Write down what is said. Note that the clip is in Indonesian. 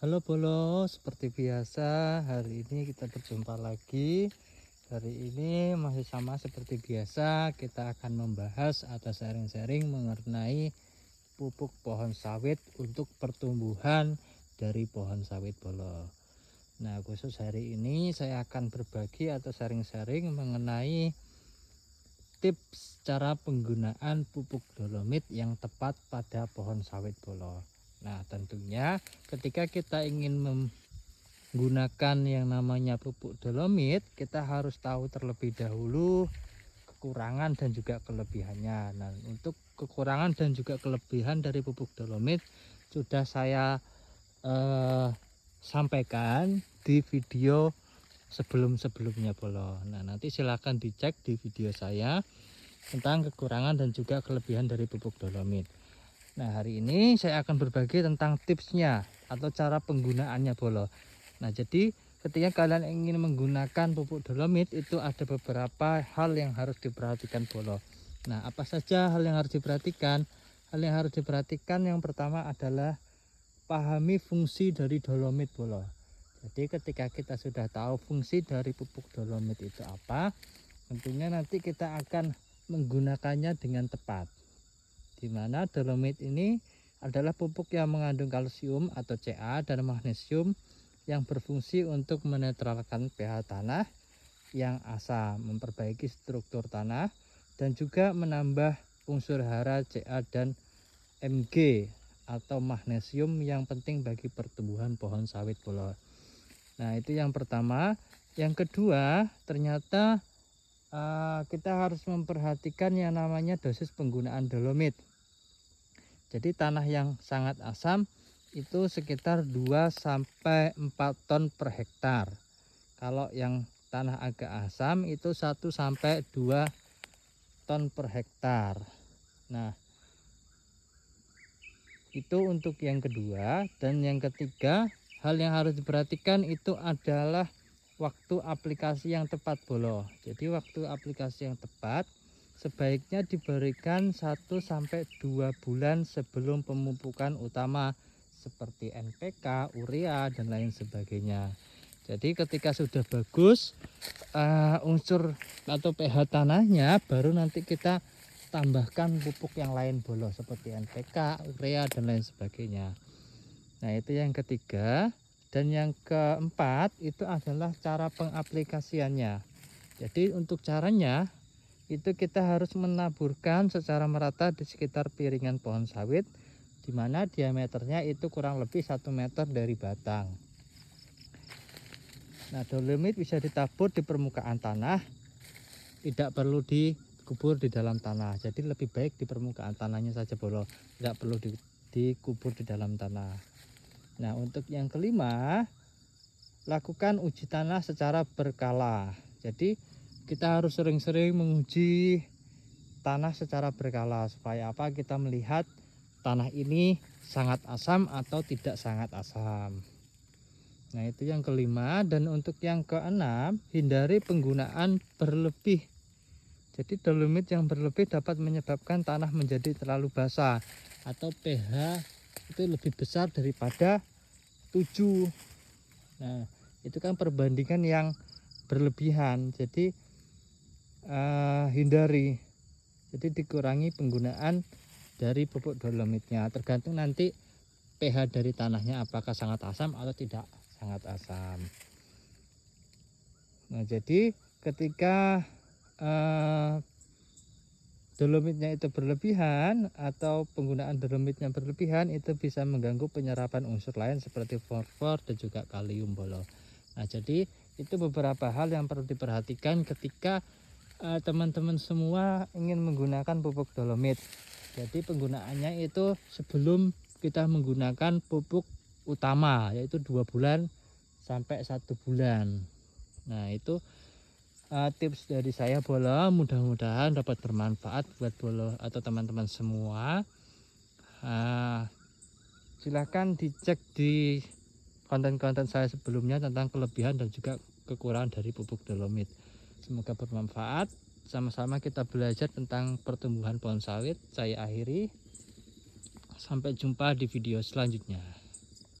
Halo Bolo, seperti biasa hari ini kita berjumpa lagi. Hari ini masih sama seperti biasa, kita akan membahas atau sharing-sharing mengenai pupuk pohon sawit untuk pertumbuhan dari pohon sawit Bolo. Nah, khusus hari ini saya akan berbagi atau sharing-sharing mengenai tips cara penggunaan pupuk dolomit yang tepat pada pohon sawit Bolo. Nah, tentunya ketika kita ingin menggunakan yang namanya pupuk dolomit, kita harus tahu terlebih dahulu kekurangan dan juga kelebihannya. Nah, untuk kekurangan dan juga kelebihan dari pupuk dolomit sudah saya sampaikan di video sebelum-sebelumnya Bolo. Nah, nanti silahkan dicek di video saya tentang kekurangan dan juga kelebihan dari pupuk dolomit. Nah, hari ini saya akan berbagi tentang tipsnya atau cara penggunaannya Bolo. Nah, jadi ketika kalian ingin menggunakan pupuk dolomit itu ada beberapa hal yang harus diperhatikan Bolo. Nah, apa saja hal yang harus diperhatikan? Hal yang harus diperhatikan yang pertama adalah pahami fungsi dari dolomit Bolo. Jadi ketika kita sudah tahu fungsi dari pupuk dolomit itu apa, tentunya nanti kita akan menggunakannya dengan tepat. Di mana dolomit ini adalah pupuk yang mengandung kalsium atau Ca dan magnesium yang berfungsi untuk menetralkan pH tanah yang asam, memperbaiki struktur tanah, dan juga menambah unsur hara Ca dan Mg atau magnesium yang penting bagi pertumbuhan pohon sawit Bolo. Nah, itu yang pertama. Yang kedua, ternyata kita harus memperhatikan yang namanya dosis penggunaan dolomit. Jadi tanah yang sangat asam itu sekitar 2-4 ton per hektar. Kalau yang tanah agak asam itu 1-2 ton per hektar. Nah, itu untuk yang kedua. Dan yang ketiga, hal yang harus diperhatikan itu adalah waktu aplikasi yang tepat Bolo. Jadi waktu aplikasi yang tepat sebaiknya diberikan 1-2 bulan sebelum pemupukan utama seperti NPK, urea dan lain sebagainya. Jadi ketika sudah bagus unsur atau pH tanahnya, baru nanti kita tambahkan pupuk yang lain Bolo seperti NPK, urea dan lain sebagainya. Nah, itu yang ketiga. Dan yang keempat itu adalah cara pengaplikasiannya. Jadi untuk caranya itu kita harus menaburkan secara merata di sekitar piringan pohon sawit, di mana diameternya itu kurang lebih 1 meter dari batang. Nah, dolomit bisa ditabur di permukaan tanah, tidak perlu dikubur di dalam tanah. Jadi lebih baik di permukaan tanahnya saja Bolo, tidak perlu dikubur di dalam tanah. Nah, untuk yang kelima, lakukan uji tanah secara berkala. Jadi kita harus sering-sering menguji tanah secara berkala supaya apa? Kita melihat tanah ini sangat asam atau tidak sangat asam. Nah, itu yang kelima. Dan untuk yang keenam, hindari penggunaan berlebih. Jadi dolomit yang berlebih dapat menyebabkan tanah menjadi terlalu basah atau pH itu lebih besar daripada 7. Nah, itu kan perbandingan yang berlebihan. Jadi hindari. Jadi dikurangi penggunaan dari pupuk dolomitnya. Tergantung nanti pH dari tanahnya apakah sangat asam atau tidak sangat asam. Nah, jadi ketika dolomitnya itu berlebihan atau penggunaan dolomitnya berlebihan, itu bisa mengganggu penyerapan unsur lain seperti fosfor dan juga kalium Bolo. Nah, jadi itu beberapa hal yang perlu diperhatikan ketika teman-teman semua ingin menggunakan pupuk dolomit. Jadi penggunaannya itu sebelum kita menggunakan pupuk utama, yaitu 2 bulan sampai 1 bulan. Nah, itu tips dari saya Bolo, mudah-mudahan dapat bermanfaat buat Bolo atau teman-teman semua. Silahkan dicek di konten-konten saya sebelumnya tentang kelebihan dan juga kekurangan dari pupuk dolomit. Semoga bermanfaat. Sama-sama kita belajar tentang pertumbuhan pohon sawit. Saya akhiri. Sampai jumpa di video selanjutnya.